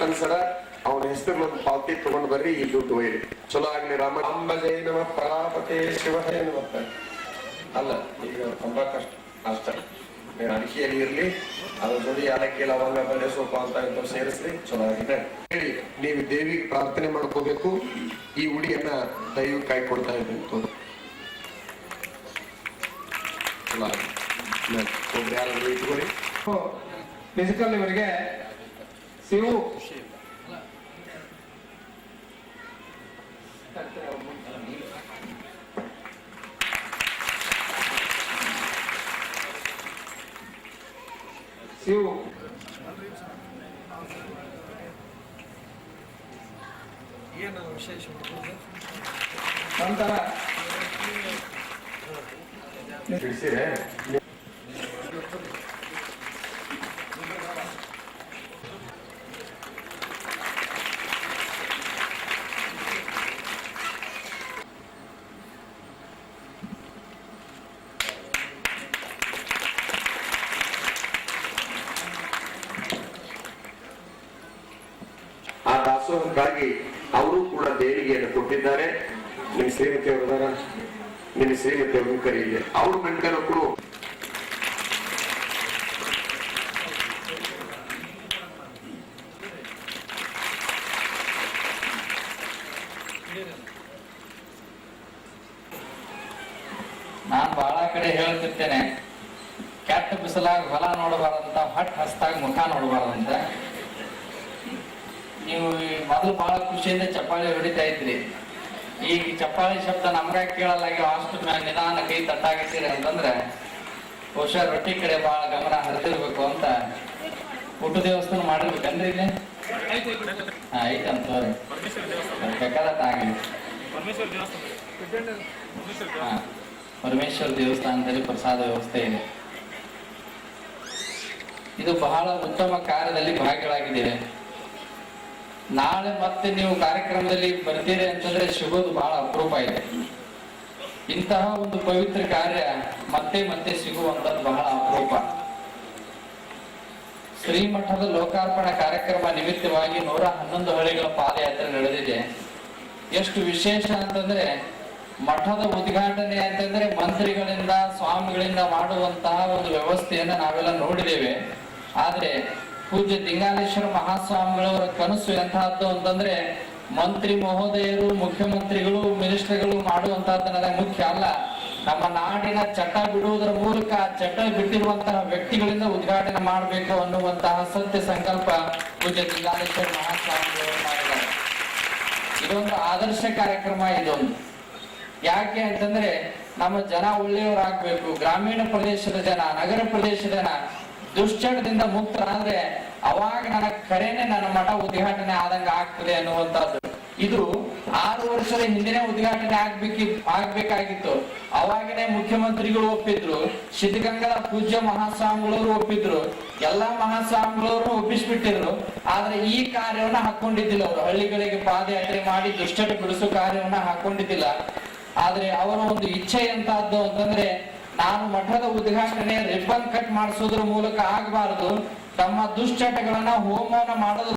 ಕನ್ಸಡ ಅವನ ಹೆಸರು ಒಂದು ಪಾವತಿ ತಗೊಂಡ್ ಬರ್ರಿ ಈ ದುಡ್ಡು ಒಯ್ರಿ. ಚಲೋ ಆಗ್ಲಿ. ರಾಮ ಅಂಬಜಯ ನಮ ಪ್ರಾಪತೆ ಶಿವಹೇ ನಮಃ. ಅಲ್ಲ ಈಗ ತುಂಬಾ ಕಷ್ಟ ಅಷ್ಟ ಅಡಿಕೆಯಲ್ಲಿ ಇರ್ಲಿ, ಅದ್ರ ಜೊತೆ ಯಾಲಕ್ಕಿ ಲವಂಗ ಬೆಲೆ ಸೊಪ್ಪು ಅಂತ ಇಂತ ಸೇರಿಸ್ರಿ. ಚಲೋ ಆಗಿದೆ ಹೇಳಿ. ನೀವು ದೇವಿಗೆ ಪ್ರಾರ್ಥನೆ ಮಾಡ್ಕೋಬೇಕು. ಈ ಉಡಿಯನ್ನ ದೈವ ಕೈ ಕೊಡ್ತಾ ಇದ್ದಂತ ಚಲೋ ಆಗಿದೆ. ಯಾರಾದ್ರೂ ಇಟ್ಕೊಳ್ಳಿ. ಫಿಸಿಕಲ್ ಇವರಿಗೆ ಸಿವು ಶಿವು ಏನು ವಿಶೇಷ ನಂತರ ಆ ದಾಸೋಹಕ್ಕಾಗಿ ಅವರು ಕೂಡ ದೇಣಿಗೆಯನ್ನು ಕೊಟ್ಟಿದ್ದಾರೆ. ನಿಮ್ಮ ಶ್ರೀಮತಿ ಅವರ ನಿಮ್ಮ ಶ್ರೀಮತಿ ಅವರು ಕರೀಲಿ. ಅವ್ರ ಗಂಟನಕ್ಕೂ ನಾನ್ ಬಹಳ ಕಡೆ ಹೇಳ್ತಿರ್ತೇನೆ, ಕೆಟ್ಟ ಬಿಸಿಲಾಗ ಹೊಲ ನೋಡಬಾರ್ದಂತ, ಹೊಟ್ಟ ಹಸ್ತಾಗ ಮುಖ ನೋಡಬಾರ್ದಂತ. ನೀವು ಮೊದಲು ಬಹಳ ಖುಷಿಯಿಂದ ಚಪ್ಪಾಳಿ ಹೊಡಿತಾ ಇದ್ರಿ. ಈಗ ಚಪ್ಪಾಳಿ ಶಬ್ದ ನಮ್ಗ ಕೇಳಲಾಗಿ ಅಷ್ಟು ನಿಧಾನ ಕೈ ತಟ್ಟಾಗಿದ್ದೀರಿ ಅಂತಂದ್ರೆ ಬಹುಶಃ ರೊಟ್ಟಿ ಕಡೆ ಬಹಳ ಗಮನ ಹರಿದಿರ್ಬೇಕು ಅಂತ. ಊಟ ದೇವಸ್ಥಾನ ಮಾಡಿರ್ಬೇಕನ್ರಿ ಇಲ್ಲಿ? ಐತಂತ ಬೇಕಾದತ್ತ ಆಗಲಿ. ಪರಮೇಶ್ವರ ದೇವಸ್ಥಾನದಲ್ಲಿ ಪ್ರಸಾದ ವ್ಯವಸ್ಥೆ ಇದೆ. ಇದು ಬಹಳ ಉತ್ತಮ ಕಾರ್ಯದಲ್ಲಿ ಭಾಗಿಗಳಾಗಿದ್ದೇವೆ. ನಾಳೆ ಮತ್ತೆ ನೀವು ಕಾರ್ಯಕ್ರಮದಲ್ಲಿ ಬರ್ತೀರಿ ಅಂತಂದ್ರೆ ಸಿಗೋದು ಬಹಳ ಅಪರೂಪ ಇದೆ. ಇಂತಹ ಒಂದು ಪವಿತ್ರ ಕಾರ್ಯ ಮತ್ತೆ ಮತ್ತೆ ಸಿಗುವಂತದ್ದು ಬಹಳ ಅಪರೂಪ. ಶ್ರೀಮಠದ ಲೋಕಾರ್ಪಣಾ ಕಾರ್ಯಕ್ರಮ ನಿಮಿತ್ತವಾಗಿ 111 ಹಳ್ಳಿಗಳ ಪಾದಯಾತ್ರೆ ನಡೆದಿದೆ. ಎಷ್ಟು ವಿಶೇಷ ಅಂತಂದ್ರೆ ಮಠದ ಉದ್ಘಾಟನೆ ಅಂತಂದ್ರೆ ಮಂತ್ರಿಗಳಿಂದ ಸ್ವಾಮಿಗಳಿಂದ ಮಾಡುವಂತಹ ಒಂದು ವ್ಯವಸ್ಥೆಯನ್ನ ನಾವೆಲ್ಲ ನೋಡಿದ್ದೇವೆ. ಆದ್ರೆ ಪೂಜ್ಯ ದಿಂಗಾಲೇಶ್ವರ ಮಹಾಸ್ವಾಮಿಗಳವರ ಕನಸು ಎಂತಹದ್ದು ಅಂತಂದ್ರೆ ಮಂತ್ರಿ ಮಹೋದಯರು, ಮುಖ್ಯಮಂತ್ರಿಗಳು, ಮಿನಿಸ್ಟರ್ಗಳು ಮಾಡುವಂತಹದ್ದು ಮುಖ್ಯ ಅಲ್ಲ. ನಮ್ಮ ನಾಡಿನ ಚಟ ಬಿಡುವುದರ ಮೂಲಕ ಚಟ ಬಿಟ್ಟಿರುವಂತಹ ವ್ಯಕ್ತಿಗಳಿಂದ ಉದ್ಘಾಟನೆ ಮಾಡಬೇಕು ಅನ್ನುವಂತಹ ಸತ್ಯ ಸಂಕಲ್ಪ ಪೂಜ್ಯ ದಿಂಗಾಲೇಶ್ವರ ಮಹಾಸ್ವಾಮಿಗಳು ಮಾಡಿದ್ದಾರೆ. ಇದೊಂದು ಆದರ್ಶ ಕಾರ್ಯಕ್ರಮ. ಇದೊಂದು ಯಾಕೆ ಅಂತಂದ್ರೆ ನಮ್ಮ ಜನ ಒಳ್ಳೆಯವರಾಗ್ಬೇಕು. ಗ್ರಾಮೀಣ ಪ್ರದೇಶದ ಜನ, ನಗರ ಪ್ರದೇಶದ ಜನ ದುಶ್ಚಟದಿಂದ ಮುಕ್ತರಾದ್ರೆ ಅವಾಗ ನನ್ನ ಖರೇನೆ ನನ್ನ ಮಠ ಉದ್ಘಾಟನೆ ಆದಂಗ ಆಗ್ತದೆ ಅನ್ನುವಂಥದ್ದು. ಇದು 6 ವರ್ಷದ ಹಿಂದಿನ ಉದ್ಘಾಟನೆ ಆಗ್ಬೇಕಾಗಿತ್ತು. ಅವಾಗಿನೇ ಮುಖ್ಯಮಂತ್ರಿಗಳು ಒಪ್ಪಿದ್ರು, ಸಿದ್ಧಗಂಗಾ ಪೂಜ್ಯ ಮಹಾಸ್ವಾಮಿಗಳವರು ಒಪ್ಪಿದ್ರು, ಎಲ್ಲಾ ಮಹಾಸ್ವಾಮಿಗಳವರು ಒಪ್ಪಿಸ್ಬಿಟ್ಟಿದ್ರು. ಆದ್ರೆ ಈ ಕಾರ್ಯವನ್ನ ಹಾಕೊಂಡಿದ್ದಿಲ್ಲ. ಅವರು ಹಳ್ಳಿಗಳಿಗೆ ಪಾದಯಾತ್ರೆ ಮಾಡಿ ದುಶ್ಚಟ ಬಿಡಿಸೋ ಕಾರ್ಯವನ್ನ ಹಾಕೊಂಡಿದ್ದಿಲ್ಲ. ಆದ್ರೆ ಅವರ ಒಂದು ಇಚ್ಛೆ ಎಂತಹದ್ದು ಅಂತಂದ್ರೆ ನಾನು ಮಠದ ಉದ್ಘಾಟನೆ ರಿಬ್ಬನ್ ಕಟ್ ಮಾಡಿಸೋದ್ರ ಮೂಲಕ ಆಗಬಾರದು, ತಮ್ಮ ದುಶ್ಚಟಗಳನ್ನ ಹೋಮವನ್ನ ಮಾಡೋದ್ರ